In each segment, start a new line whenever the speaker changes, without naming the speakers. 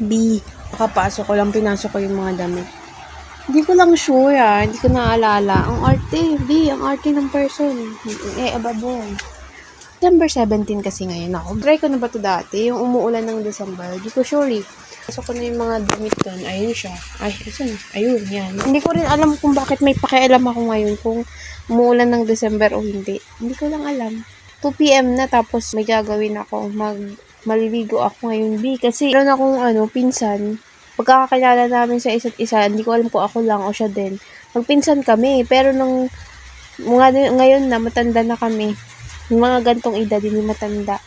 B. Nakapasok ko lang, pinasok ko yung mga damit. Hindi ko lang sure hindi ko naalala. Ang arte, B, ang arte ng person. Ababon. December 17 kasi ngayon ako. Try ko na ba ito dati? Yung umuulan ng December. Hindi ko sure Pasok ko na yung mga damit doon. Ayun siya. Ay, ayun, yan. Hindi ko rin alam kung bakit may pakialam ako ngayon kung umuulan ng December o hindi. Hindi ko lang alam. 2 p.m. na tapos may gagawin ako. Maliligo ako ngayon, B. Kasi meron akong pinsan. Pagkakakilala namin sa isa't isa, hindi ko alam kung ako lang o siya din. Magpinsan kami. Pero ngayon na, matanda na kami. Yung mga gantong edad, hindi matanda.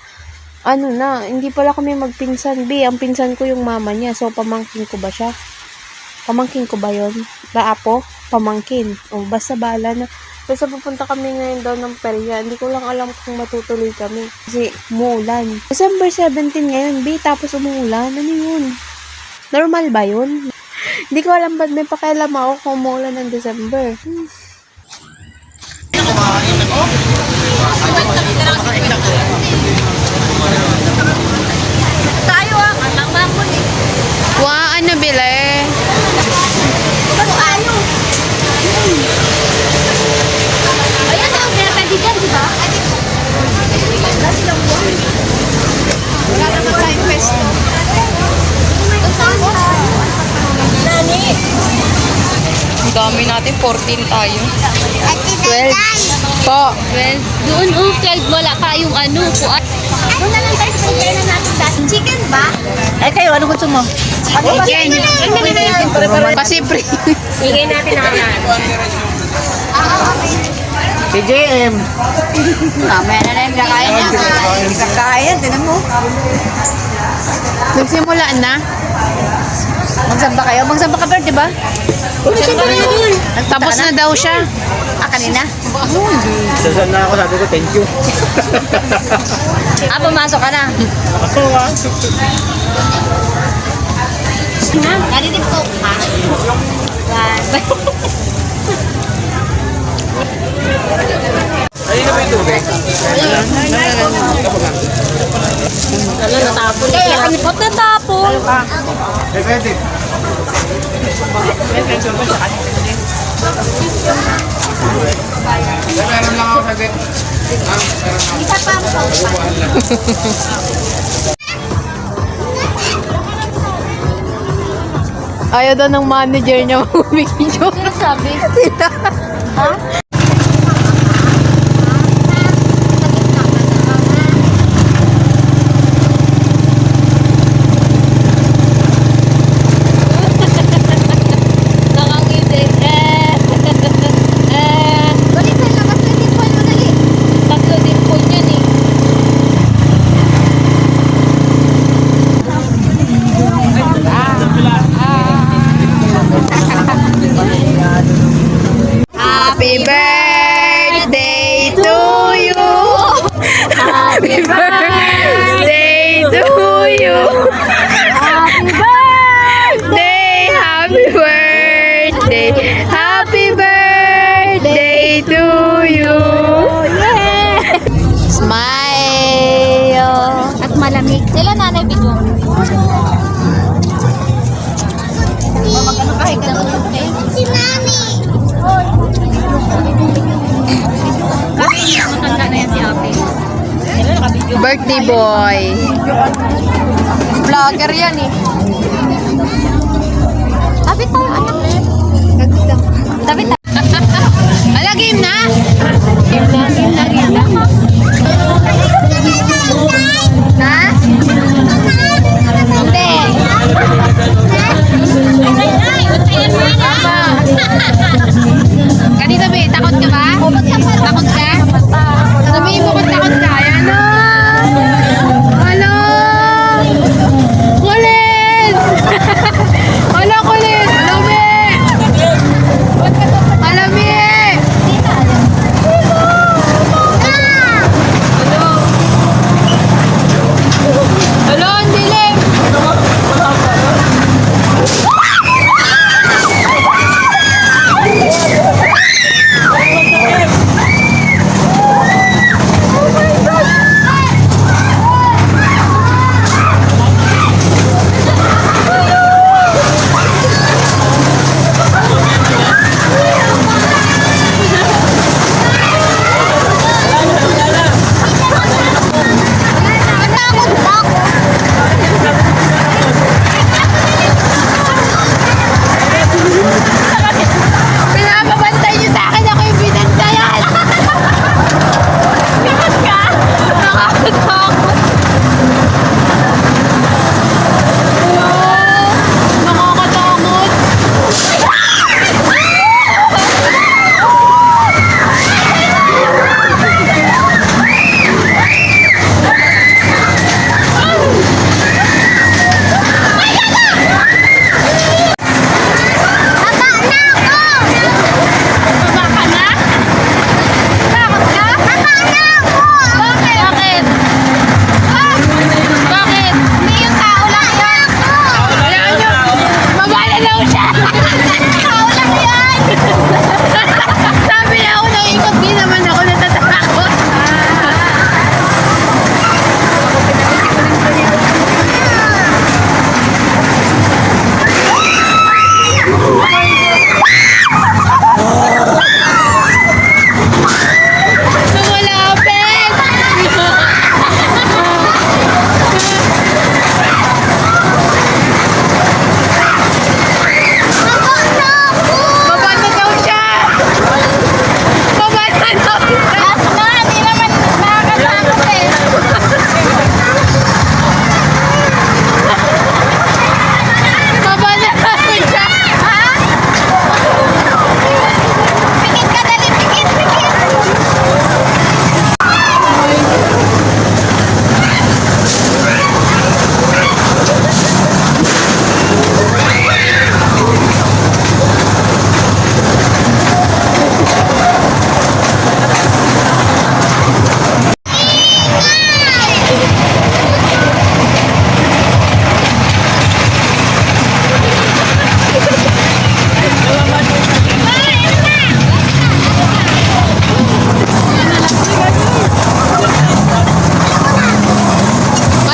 Hindi pala kami magpinsan, B. Ang pinsan ko yung mama niya. So, pamangkin ko ba siya? Pamangkin ko ba yun? Apo? Pamangkin. O, basta bala na. Basta pupunta kami ngayon daw ng perya. Hindi ko lang alam kung matutuloy kami. Kasi umuulan. December 17 ngayon, B. Tapos umuulan. Ano yun? Normal ba yun? Hindi ko alam ba't may pakialam ako kung umuulan ng December.
Tayo mamamon
Wow, ano bile?
Tayo. Ayan ang pwede dyan, di ba? Wala naman tayong pesto. Nani?
Ang dami natin, 14 tayo. 12. Po.
12. Doon, 12. Wala pa yung puat. Ano na lang tayo sa na natin dati? Chicken ba?
Kayo, ano gusto mo?
Chicken. Kasi free.
Hingay natin ang
PJM.
Mamaya na lang kakain niya.
Kakain, tinan mo.
Nagsimula na.
Magsamba kayo? Magsamba ka ba, di ba?
Tapos na daw siya.
Kanina?
Sasal na ako, sabi ko, thank you.
Pumasok ka na.
Ako
Narinig ko ka.
Ayun na ba yung tubig?
Natapon. Kaya kami po natapon.
Pwede. Meron lang ako saglit.
Isa pa ang
Ayaw daw ng manager niya mag-video.
Sino sabi? Ha?
Happy birthday to you. Happy birthday to you. Happy birthday. Happy birthday. Happy birthday to you. Smile.
At malamig. Sila nanay video. Si Mami. Matanda na yan si Ate.
Birthday boy. Vlogger yan
Tapit tayo, anak. Tapit tayo.
Ala, game na?
Game na. Ha? Hindi.
Kanina ba, takot ka ba? Takot ka? Sabihin mo kung takot ka. Ayan na! Ano? Kulit! Ano kulit? Malami! Malami! Gumalaw siya! Tao lang yan! Sabi niya ako nangikot, di naman ako natatakot. Baba na daw siya! Baba na daw siya!
Asma, di naman nakakatakot eh.
Baba na daw siya!
Pikit ka dali, pikit, pikit.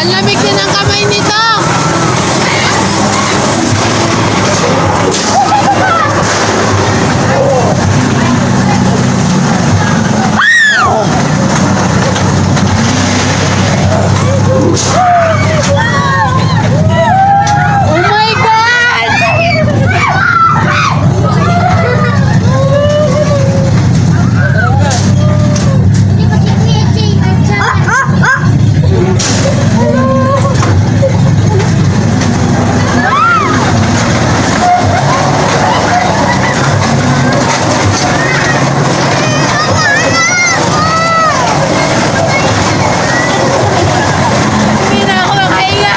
Ang lamig din ang kamay nito! Oh my God!
Hindi ko si Kuya Jay nandyan.
Hindi na ako makahinga!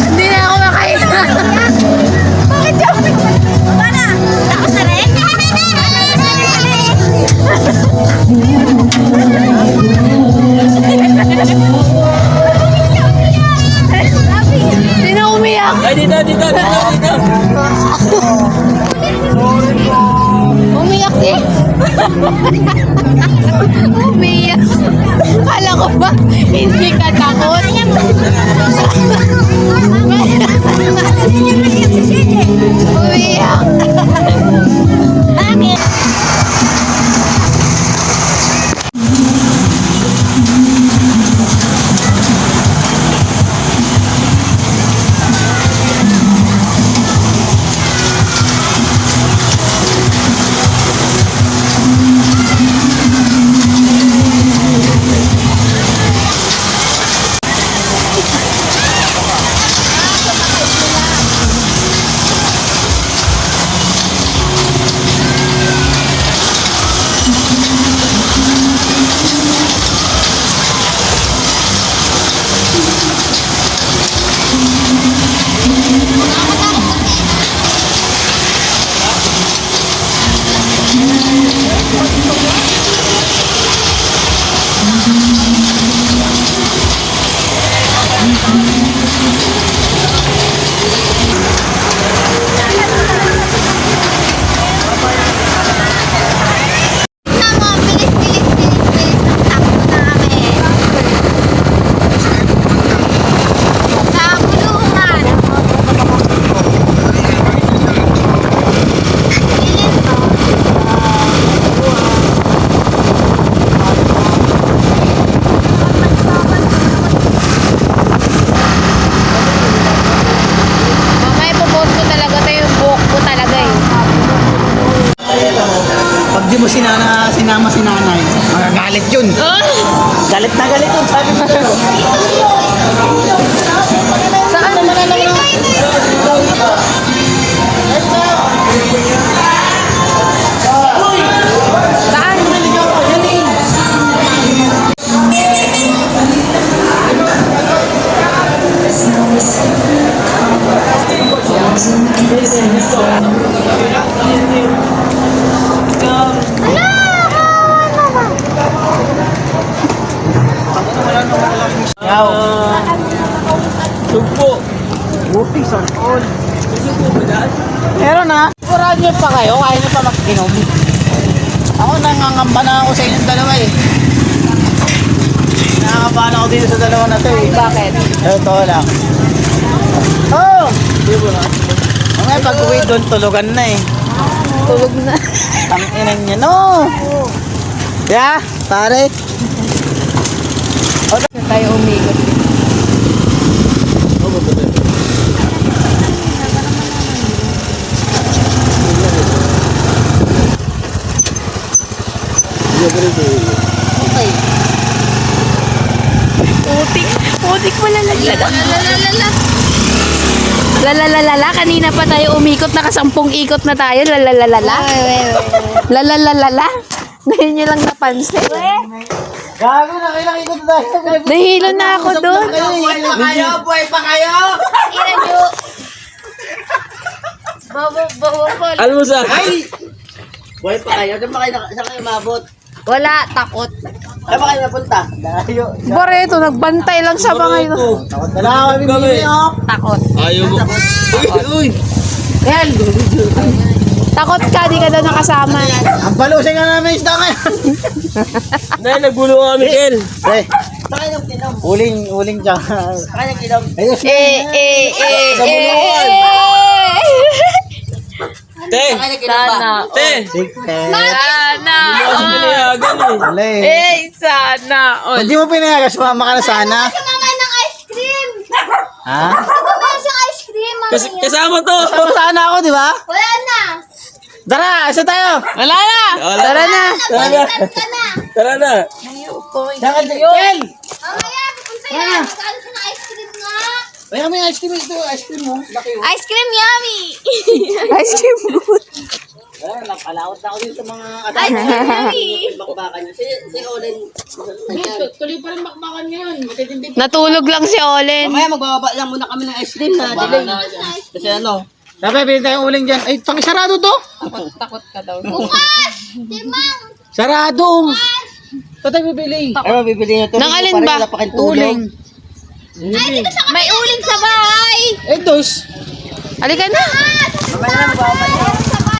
Hindi na ako makahinga!
Bakit yun? Baba na. Tapos na rin?
Hindi na umiyak!
Ay, dito.
Umiyak eh! Umiyak! Kala ko ba hindi ka takot? Umiyak!
Bakit?
sinama si nanay. Magagalit yun. Galit na galit yun. Sabi ko sa'yo.
Saan naman na naman? Saan?
Sugpo.
Buti sa all. Meron na. Kuraan nyo pa kayo. Kaya nyo pa mag-inom. Ako nangangamba na ako sa inyong dalawa eh. Nangangamba na ako dito sa dalawa na to eh.
Bakit?
Ito lang. Oh! Mamaya pag uwi doon, tulugan na eh.
Tulog na.
Ang inan niya, no! Yeah, pare.
Tayo umikot.
Okay.
Putik mo lalaglag.
Lalalala.
Lalalala, kanina pa tayo umikot, nakasampung ikot na tayo. Lalalala. Lalalala. Ngayon nyo lang napansin.
Gago na, kailang ikot na tayo.
Nahilo na ako doon.
Buhay pa kayo!
Ilan nyo?
Ano mo sa?
Ay! Buhay pa kayo? Saan kayo mabot?
Wala, takot.
Saan ba kayo napunta? Layo.
Boreto, nagbantay lang sa mga ito.
Takot na lang kami bibili, oh.
Takot.
Ayaw mo. Uy, uy.
Kel!
Takot ka, di ka daw nakasama.
Ang balusay nga namin isda ngayon.
Nay, nagulo kami, Kel.
Eh, saan kayo nag-inom? Uling dyan. Saan kayo nag-inom? Ayos na
Sa buluan. Te,
Sana.
te.
Sana.
Kasi pinayagan eh.
Wala
Sana.
Hindi mo pinayagas, sumama ka na sana.
Sumama ng ice cream.
Ha?
Sumama siyang ice cream.
Kasi kasama to.
Sama sana ako, di ba?
Wala na.
Tara, asa tayo?
Wala na.
Wala.
Tara na.
Tara na.
Ka na.
Tara na.
Saan ka dyan? Kel!
Mamaya, pupunta yan. Magkano siya ng ice cream nga?
Ay, kami ice cream ito. Ice cream mo. Laki mo.
Ice cream yummy!
Ice cream good.
Napalawat na ako dito sa mga
Ice cream yummy!
bakbakan niya. Si Olen. Tuloy pa rin bakbakan niya yun. Matitindi.
Natulog lang si Olen.
Mamaya magbababa lang muna kami ng ice cream na delay. Kasi ano? Dapat bilhin tayong uling dyan. Ay, sarado to?
Takot ka daw.
Bukas. Timang.
Sarado. Ito tayo bibili. Ay, mabibili na ito.
Nang alin ba?
Uling.
May uling sa bahay!
Eh, dos.
Halika na.
Mamaya na magbababa.